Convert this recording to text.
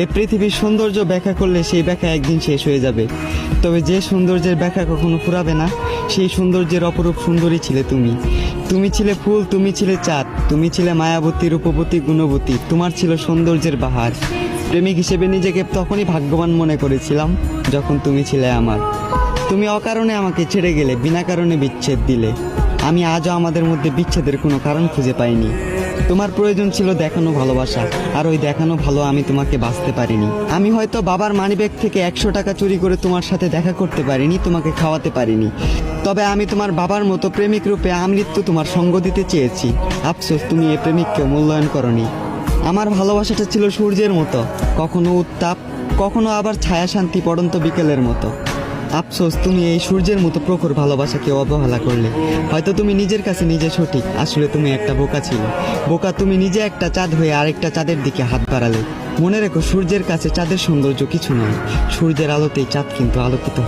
এই পৃথিবীর সৌন্দর্য ব্যাখ্যা করলে সেই ব্যাখ্যা একদিন শেষ হয়ে যাবে, তবে যে সৌন্দর্যের ব্যাখ্যা কখনো ফুরাবে না, সেই সৌন্দর্যের অপরূপ সুন্দরী ছিলে তুমি। তুমি ছিলে ফুল, তুমি ছিলে চাঁদ, তুমি ছিলে মায়াবতী, রূপবতী, গুণবতী। তোমার ছিল সৌন্দর্যের বাহার। প্রেমিক হিসেবে নিজেকে তখনই ভাগ্যবান মনে করেছিলাম যখন তুমি ছিলে আমার। তুমি অকারণে আমাকে ছেড়ে গেলে, বিনা কারণে বিচ্ছেদ দিলে। আমি আজও আমাদের মধ্যে বিচ্ছেদের কোনো কারণ খুঁজে পাইনি। তোমার প্রয়োজন ছিল দেখানো ভালোবাসা, আর ওই দেখানো ভালো আমি তোমাকে বাঁচতে পারিনি। আমি হয়তো বাবার মানিব্যাগ থেকে 100 টাকা চুরি করে তোমার সাথে দেখা করতে পারিনি, তোমাকে খাওয়াতে পারিনি, তবে আমি তোমার বাবার মতো প্রেমিক রূপে আমৃত্যু তোমার সঙ্গ দিতে চেয়েছি। আফসোস তুমি এ প্রেমিককে মূল্যায়ন করনি। আমার ভালোবাসাটা ছিল সূর্যের মতো, কখনো উত্তাপ, কখনো আবার ছায়া শান্তি পড়ন্ত বিকেলের মতো। আফসোস তুমি এই সূর্যের মতো প্রখর ভালোবাসাকে অবহেলা করলে। হয়তো তুমি নিজের কাছে নিজে সঠিক, আসলে তুমি একটা বোকা ছিলে। বোকা তুমি নিজে একটা চাঁদ হয়ে আরেকটা চাঁদের দিকে হাত বাড়ালে। মনে রেখো, সূর্যের কাছে চাঁদের সৌন্দর্য কিছু নয়, সূর্যের আলোতেই চাঁদ কিন্তু আলোকিত।